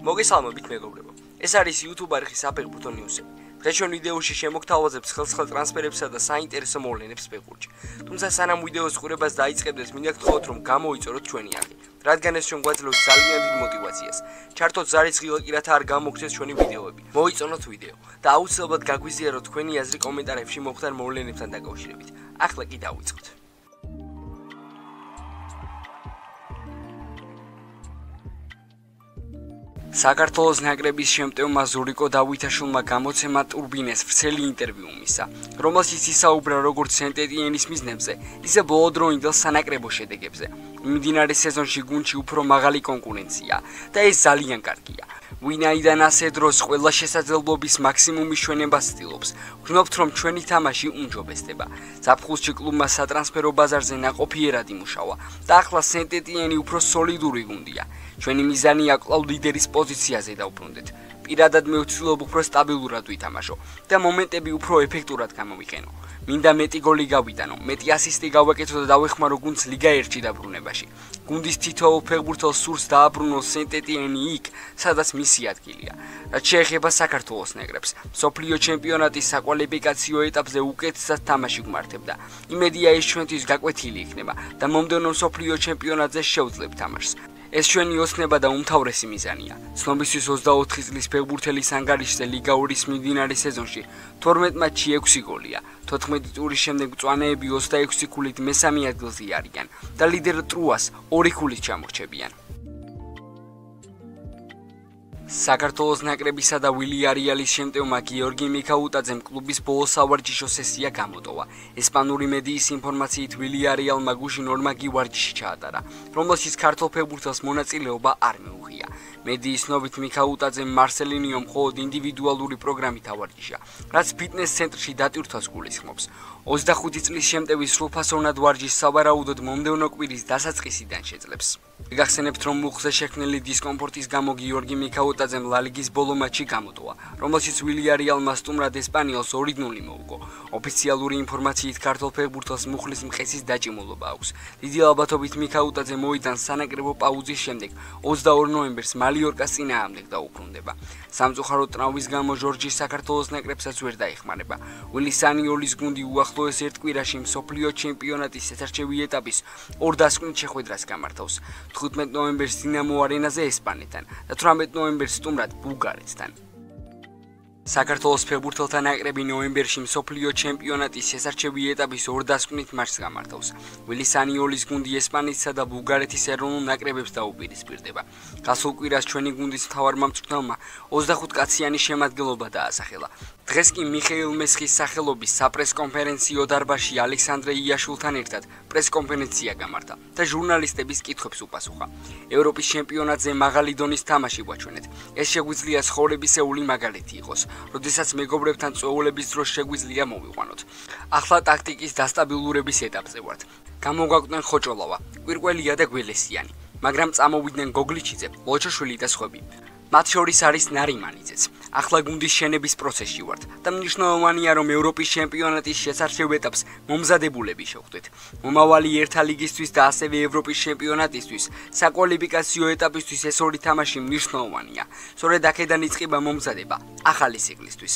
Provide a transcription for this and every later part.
მოგესალმებით მეგობრებო. ეს არის YouTube არხი საფეხბურთო ნიუსები. დღეს ჩვენ ვიდეოში შემოგთავაზებთ ხელსხელ ტრანსფერებსა და საინტერესო მოვლენებს ფეხბურთში. თუმცა სანამ ვიდეოს ყურებას დაიწყებდეთ, მინდა გთხოვოთ რომ გამოიწოროთ ჩვენი არხი, რადგან ეს ჩვენ გვაძლევს ძალიან დიდ мотивაციას. ჩართოთ ზარისხილ კი რათა არ გამოგცეს ჩვენი ვიდეოები. მოიწონოთ ვიდეო და აუცილებლად გაგვიზიაროთ თქვენი აზრი კომენტარებში მომხდარ მოვლენებთან დაკავშირებით. ახლა კი დავიწყოთ. საქართველოს ნაკრების შემტევმა ზურიკო დავითაშვილმა გამოცემა ტურბინეს ვრცელი ინტერვიუ მისცა, რომელშიც ისაუბრა როგორც სენტ-ეტიენის მიზნებზე, ისე ბოლოდროინდელ სანაკრებო შედეგებზე. მიმდინარე სეზონში გუნდში უფრო მაღალი კონკურენცია და ეს ძალიან კარგია. ვინაიდან ასე დროს ყველა შესაძლებლობის მაქსიმუმის ჩვენებას ცდილობს, ვგნობთ რომ ჩვენი თამაში უმჯობესდება. ზაფხულში კლუბმა სატრანსფერო ბაზარზე ნაყოფიერად იმუშავა და ახლა სენტ-ეტიენი უფრო სოლიდური გუნდია. ჩვენი მიზანია კვლავ ლიდერის პოზიციაზე დავბრუნდეთ. პირადად მე ვცდილობ უფრო სტაბილურად ვითამაშო და მომენტები უფრო ეფექტურად გამოვიყენო. მინდა მეტი გოლი გავიტანო, მეტი ასისტი გავაკეთო და დავეხმარო გუნდს ლიგა 1-ში დაბრუნებაში. გუნდის თითოეულ ფეხბურთელს სურს დააბრუნოს სენტ-ეტიენი იქ, სადაც მისი ადგილია. რაც შეეხება საქართველოს ნაკრებს, მსოფლიო ჩემპიონატის საკვალიფიკაციო ეტაპზე უკეთესად თამაში გვმართებდა. იმედია ეს ჩვენთვის გაკვეთილი იქნება და მომდევნო მსოფლიო ჩემპიონატზე შევძლებთ თამაშს. ეს ჩვენი ოცნება და უმთავრესი მიზანია. ცნობისთვის 24 წლის ფეხბურთელის ანგარიშზე ლიგა 2-ის მიმდინარე სეზონში 12 მატჩში 6 გოლია. 14 ტურის შემდეგ მწვანეები 26 ქულით მესამე ადგილზე არიან და ლიდერ ტრუას 2 ქულით ჩამორჩებიან. საქართველოს ნაკრებისა და ვილიარეალის შემტევმა გიორგი მიქაუტაძემ კლუბის ბოლო სავარჯიშო სესია გამოტოვა. ესპანური მედიის ინფორმაციით ვილიარეალმა გუშინ 2 მაგი ვარჯიში ჩაატარა, რომელშიც ქართულ ფეხბურთელს მონაწილეობა არ მიუღია. მედიის ცნობით მიქაუტაძემ მარსელინიომ მხოლოდ ინდივიდუალური პროგრამით ავარჯიშა, რაც ფიტნეს ცენტრში დატვირთვას გულისხმობს. 25 წლის შემტევი სრულფასოვნად ვარჯიშს სავარაუდოდ მომდევნო კვირის დასაწყისიდან შეძლებს. გახსენებთ, რომ მუხზე შექმნილი დისკომფორტის გამო გიორგი მიქაუტაძემ ლა ლიგის ბოლო მატჩი გამოტოვა, რომელშიც ვილიარეალმა სტუმრად ესპანიელს 2-0 მოუგო. ოფიციალური ინფორმაციით ქართულ ფეხბურთელს მუხლის მყესის დაჭიმულობა აქვს. დიდი ალბათობით მიქაუტაძე მოედანს სანაკრებო პაუზის შემდეგ 22 ნოემბერს მალიორკას წინააღმდეგ დაუბრუნდება. სამწუხაროდ ტრავმის გამო ჟორჯი საქართველოს ნაკრებსაც ვერ დაეხმარება. ვილისანიოლის გუნდი უახლოეს ერთ კვირაში მსოფლიო ჩემპიონატის ესარჩევი ეტაპის 2 დასკვნით შეხვედრას გამართავს. 15 ნოემბერს დინამო არენაზე ესპანეთთან და 18 ნოემბერს სტუმრად ბულგარეთთან. საქართველოს ფეხბურთელთა ნაკრები ნოემბერში მსოფლიო ჩემპიონატის ესარჩევი ეტაპის 2 დასკვნით მატჩს გამართავს. ვილისანიოლის გუნდი ესპანეთსა და ბულგარეთის ეროვნულ ნაკრებებს დაუპირისპირდება. გასულ კვირას ჩვენი გუნდის მთავარმა მწვრთნელმა 25 კაციანი შემადგენლობა დაასახელა. დღეს კი მიხეილ მესხის სახელობის საპრესკონფერენციო დარბაზში ალექსანდრე იაშვილთან ერთად პრესკონფერენცია გამართა და ჟურნალისტების კითხვებს უპასუხა. ევროპის ჩემპიონატზე მაღალი დონის თამაში გვაჩვენეთ. ეს შეგვიძლია ცხოვრებისეული მაგალითი იყოს, როდესაც მეგობრებთან წვეულების დროს შეგვიძლია მოვიყვანოთ. ახლა ტაქტიკის დასტაბილურების ეტაპზე ვართ. გამოგვაკვდნენ ხოჭოლავა, კვირკველია და გველესიანი, მაგრამ წამოვიდნენ გოგლიჩიძე, ლოჩოშვილი და სხვები. მათ შორის არის ნარიმანიძეც. ახლა გუნდის შენების პროცესში ვართ და მნიშვნელოვანია რომ ევროპის ჩემპიონატის შესარჩევ ეტაპს მომზადებულები შევხვდეთ. მომავალი ერთა ლიგისთვის და ასევე ევროპის ჩემპიონატისთვის საკვალიფიკაციო ეტაპისთვის ეს 2 თამაში მნიშვნელოვანია. სწორედ აქედან იწყება მომზადება ახალი ციკლისთვის.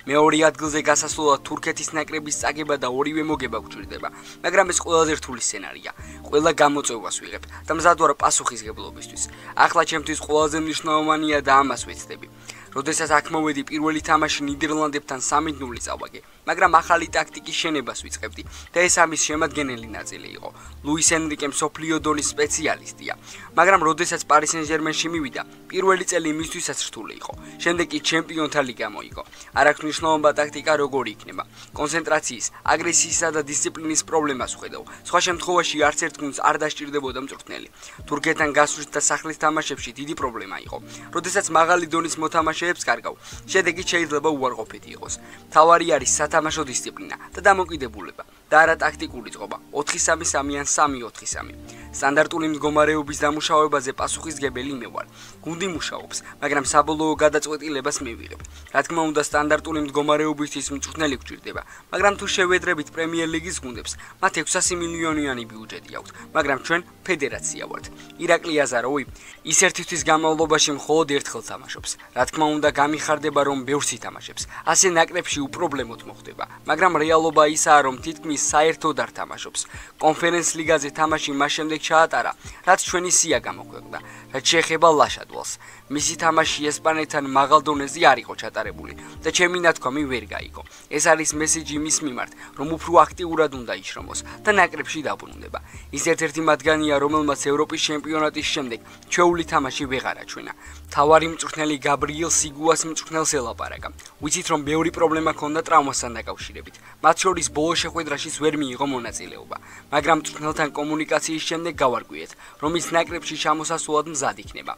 მეორე ადგილზე გასასვლელად თურქეთის ნაკრების წაგება და ორივე მოგება გვჭირდება, მაგრამ ეს ყველაზე რთული სცენარია. ყველა გამოწვევას ვიღებ და მზად ვარ პასუხისგებლობისთვის. ახლა ჩემთვის ყველაზე მნიშვნელოვანია და ამას ვეცდები. როდესაც აქ მოვედი, პირველი თამაში ნიდერლანდებთან 3-0 წავაგე, მაგრამ ახალი ტაქტიკის შენებას ვიწყებდი და ეს ამის შემადგენელი ნაწილი იყო. ლუის ენრიკე მსოფლიო დონის სპეციალისტია, მაგრამ როდესაც პარი სენ-ჟერმენში მივიდა, პირველი წელი მისთვისაც რთული იყო. შემდეგ კი ჩემპიონთა ლიგა მოიგო. არ აქვს მნიშვნელობა ტაქტიკა როგორი იქნება. კონცენტრაციის, აგრესიისა და დისციპლინის პრობლემას ვხედავ. სხვა შემთხვევაში არც ერთ გუნდს არ დასჭირდებოდა მწვრთნელი. თურქეთთან გასვლით და სახლის თამაშებში დიდი პრობლემა იყო. როდესაც მაღალი დონის მოთამაშეებს კარგავ, შედეგი შეიძლება უარყოფითი იყოს. მთავარი არის სათამაშო დისციპლინა და დამოკიდებულება და არა ტაქტიკური წყობა. 4-3-3 ან 3-4-3. სტანდარტული მდგომარეობის დამუშავებაზე პასუხისგებელი მე ვარ. გუნდი მუშაობს, მაგრამ საბოლოო გადაწყვეტილებას მე ვიღებ. Რა თქმა უნდა, სტანდარტული მდგომარეობისთვის მწვრთნელი გვჭირდება, მაგრამ თუ შევედრებით პრემიერ ლიგის გუნდებს, მათ 600 მილიონიანი ბიუჯეტი აქვთ, მაგრამ ჩვენ ფედერაცია ვართ. ირაკლი აზაროვი ის ერთისთვის განმავლობაში მხოლოდ ერთხელ თამაშობს. რა თქმა უნდა, გამიხარდება, რომ ბევრს ითამაშებს. ასე ნაკრებში უპრობლემოდ მოხდება, მაგრამ რეალობა ისაა, რომ თითქმის საერთოდ არ თამაშობს. კონფერენს ლიგაზე თამაში მას შემდეგ ჩაატარა, რაც ჩვენი სია გამოქვეყნდა, რაც შეეხება ლაშადვალს. მისი თამაში ესპანეთთან მაღალ დონეზე არ იყო ჩატარებული და ჩემი ნათქვამი ვერ გაიგო. ეს არის მესიჯი მის მიმართ, რომ უფრო აქტიურად უნდა იშრომოს და ნაკრებში დაბრუნდება. ის ერთ-ერთი მათგანია, რომელმაც ევროპის ჩემპიონატის შემდეგ ჩვეული თამაში ვეღარ აჩვენა. თავარი მწვრთნელი გაბრიელ სიგუას მწვრთნელს ელაპარაკა. ვიცით, რომ ბევრი პრობლემა ჰქონდა ტრავმასთან დაკავშირებით. მათ შორის ბოლო შეხვედრაშიც ვერ მიიღო მონაწილეობა, მაგრამ მწვრთნელთან კომუნიკაციის შემდეგ გავარკვიეთ, რომ ის ნაკრებში ჩამოსასვლად მზად იქნება.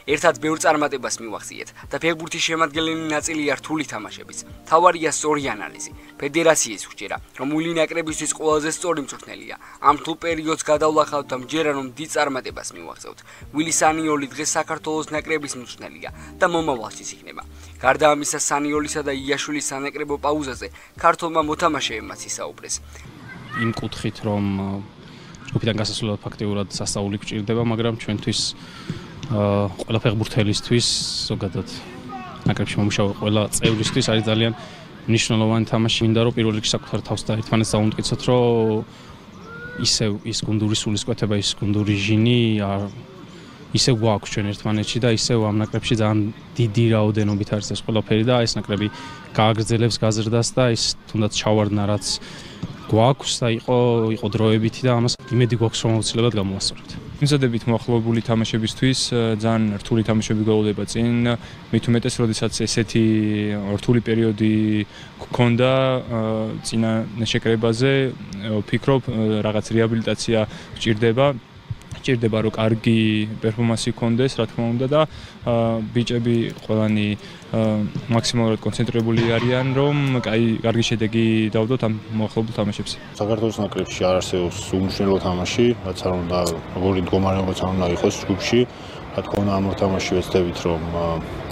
ერთად ბევრ წარმატებას მივახციეთ და ფეხბურთის შემადგენელი ნაწილია რთული თამაშების. თავარია სწორი ანალიზი. ფედერაციის გვჭირა, რომ ული ნაკრებისთვის ყველაზე სწორი მწვრთნელია. ამ რთულ პერიოდს გადავლახავთ და მჯერა, რომ დიდ წარმატებას მივახცევთ. ვილი სანიოლი დღეს საქართველოს ნაკრების მწვრთნელია და მომავალშიც იქნება. გარდა ამისა, სანიოლისა და იაშვილის სანაკრებო პაუზაზე ქართულმა მოთამაშეებმაც ისაუბრეს. იმ კუთხით, რომ ჯგუფიდან გასასვლელად ფაქტიურად სასწაული გვჭირდება, მაგრამ ჩვენთვის ყველა ფეხბურთელისთვის, ზოგადად ნაკრებში მომუშავე ყველა წევრისთვის არის ძალიან მნიშვნელოვანი თამაში. მინდა რომ პირველ რიგში საკუთარ თავს და ერთმანეთს დავუმტკიცოთ, რომ ისევ ის გუნდური სულისკვეთება, ის გუნდური ჟინი ისევ გვაქვს ჩვენ ერთმანეთში და ისევ ამ ნაკრებში ძალიან დიდი რაოდენობით არის ეს ყველაფერი და ეს ნაკრები გააგრძელებს გაზრდას და ის თუნდაც ჩავარდნა რაც გვაქვს და იყო დროებითი და ამას იმედი გვაქვს რომ აუცილებლად გამოვასწორებთ. მიზადებით მოახლოებული თამაშებისთვის ძალიან რთული თამაშები გავლდება წინ, მით უმეტეს, როდესაც ესეთი რთული პერიოდი გქონდა წინა შეკრებაზე, ვფიქრობ, რაღაც რეაბილიტაცია გჭირდება, რომ კარგი პერფორმანსი გქონდეს, რა თქმა უნდა და ბიჭები ყველანი მაქსიმალურად კონცენტრირებული არიან, რომ კარგი შედეგი დავდოთ ამ მოახლოებულ თამაშებზე. საქართველოს ნაკრებში არ არსებობს უმნიშვნელო თამაში, რაც არ უნდა როგორი მდგომარეობაც არ უნდა იყოს ჯგუფში. რა თქმა უნდა, ამ ორ თამაში ვეცდებით, რომ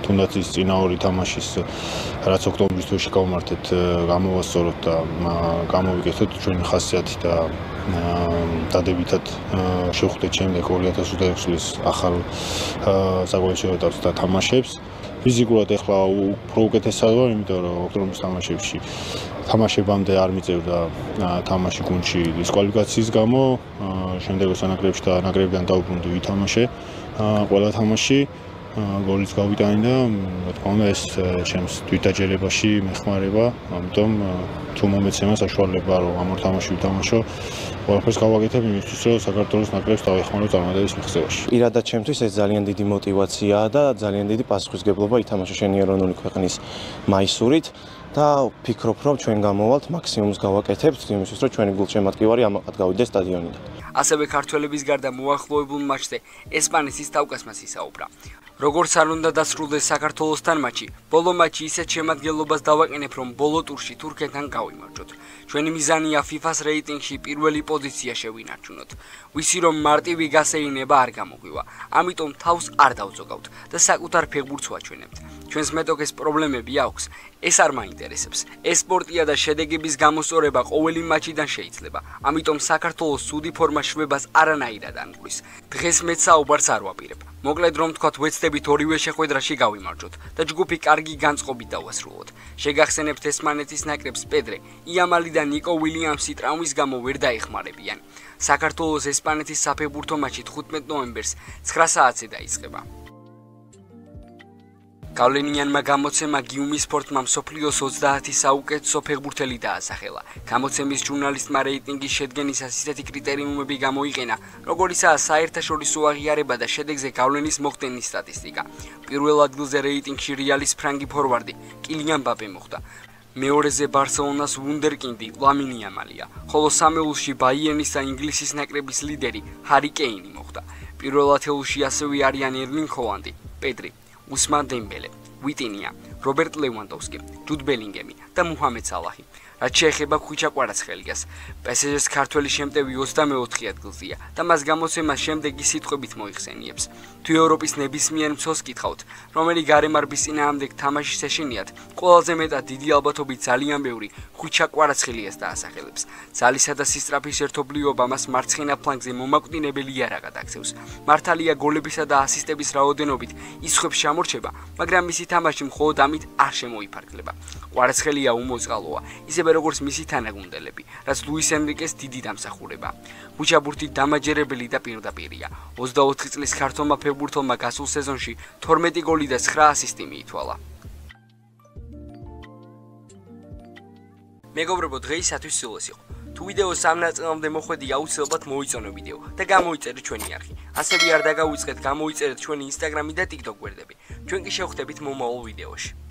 თუნდაც ის წინა ორი თამაშის, რაც ოქტომბრის თვეში გავმართეთ, გამოვასწოროთ და გამოვიკეთოთ ჩვენი ხასიათი და დადებითად შევხვდეთ შემდეგ 2026 წლის ახალ საგოლეშო ეტაპს და თამაშებს. ფიზიკურად ეხლა უფრო უკეთესად ვარ, იმიტომ რომ ოქტომბრის თამაშებამდე არ მიწევდა თამაში გუნდში დისკვალიფიკაციის გამო, შემდეგ სანაკრებში და ნაკრებიდან დავუბრუნდი ვითამაშე ყველა თამაში. გოლიც გავიტანი და რა თქმა უნდა ეს ჩემს თვითდაჯერებაში მეხმარება, ამიტომ თუ მომეცემა საშუალება რომ ამ ორ თამაში ვითამაშო, ყველაფერს გავაკეთებ იმისთვის რომ საქართველოს ნაკრებს დავეხმარო წარმატების მიღწევაში. პირადად ჩემთვის ეს ძალიან დიდი мотиваციაა და ძალიან დიდი პასუხისგებლობა ითამაშო შენი ეროვნული ქვეყნის მაისურით და ვფიქრობ რომ ჩვენ გამოვალთ მაქსიმუმს გავაკეთებთ იმისთვის რომ ჩვენი გულშემატკივარი ამაყად გავიდეს სტადიონიდან. ასევე ქართველების გარდა მოახლოებულ მატჩზე ესპანეთის თავკაცმაც ისაუბრა. როგორც არ უნდა დასრულდეს საქართველოსთან მატჩი, ბოლო მატჩი ისეთ შემადგენლობას დავაყენებ, რომ ბოლო ტურში თურქეთთან გავიმარჯვოთ. ჩვენი მიზანია FIFA-ს რეიტინგში პირველი პოზიცია შევინარჩუნოთ. ვიცი რომ მარტივი გასეირნება არ გამოგვივა, ამიტომ თავს არ დავწოგავთ და საკუთარ ფეხბურთს ვაჩვენებთ. ჩვენს მეტოქეს პრობლემები აქვს, ეს არ მაინტერესებს. ეს სპორტია და შედეგების გამოსწორება ყოველი მატჩიდან შეიძლება. ამიტომ საქართველოს სუდი ფორმა შვებას არანაირად ანგვრის. დღეს მეც საუბარს არ ვაპირებ. მოკლედ რომ თქვათ ვეცდებით ორივე შეხვედრაში გავიმარჯვოთ და ჯგუფი კარგი განწყობით დავასრულოთ. შეგახსენებთ ესპანეთის ნაკრებს პედრე, იამალი და ნიკო ვილიამსი ტრავმის გამო ვერ დაეხმარებიან. საქართველოს ესპანეთის საფეხბურთო მატჩი 15 ნოემბერს 9 საათზე დაიწყება. გავლენიანმა გამოცემა გიუმის სპორტმა მსოფლიოს 30 საუკეთესო ფეხბურთელი დაასახელა. გამოცემის ჟურნალისტმა რეიტინგის შედგენისას ისეთი კრიტერიუმები გამოიყენა, როგორიცაა საერთაშორისო აღიარება და შედეგზე გავლენის მოხდენის სტატისტიკა. პირველ ადგილზე რეიტინგში რეალის ფრანგი ფორვარდი კილიან მბაპე მოხვდა. მეორეზე ბარსელონას ვუნდერკინდი ლამინ იამალია, ხოლო სამეულში ბაიერნის და ინგლისის ნაკრების ლიდერი ჰარი კეინი მოხვდა. პირველ ათეულში ასევე არიან ერლინგ ჰოლანდი, პედრი, უსმან დემბელე, ვიტინია, რობერტ ლევანდოვსკი, ჯუდ ბელინგემი და მუჰამედ სალაჰი. რაც შეეხება ხვიჩა კვარაცხელიას. PSG-ს ქართველი შემტევი 24 ადგილზეა და მას გამოცემას შემდეგი სიტყვებით მოიხსენიებს. თუ ევროპის ნებისმიერ მცველს კითხავთ, რომელი გარემარბის წინააღმდეგ თამაშის ეშინიათ, ყველაზე მეტად დიდი ალბათობით ძალიან ბევრი ხვიჩა კვარაცხელიას დაასახელებს. ძალისა და სისწრაფის ერთობლიობა მას მარცხენა ფლანგზე მომაკვდინებელი იარაღად აქცევს. მართალია გოლებისა და ასისტების რაოდენობით ისხებს შემორჩება, მაგრამ მისი თამაში მხოლოდ ამით არ შემოიფარგლება. კვარაცხელია უმოწყალოა, ისევე როგორც მისი თანაგუნდელები, რაც ლუის ენრიკეს დიდი დამსახურება. ხვიჩა ბურთით დამაჯერებელი და პირდაპირია. 24 წლის ქართველმა ფეხბურთელმა გასულ სეზონში 12 გოლი და 9 ასისტი მიითვალა. მეგობრებო, დღეისათვის სულ ეს იყო. თუ ვიდეო 3 ნაწილამდე მოხვედი, აუცილებლად მოიწონო ვიდეო და გამოიწერეთ ჩვენი არხი. ასევე არ დაგავიწყეთ, გამოიწერეთ ჩვენი Instagram-ი და TikTok გვერდები. ჩვენ კი შევხვდებით მომავალ ვიდეოში.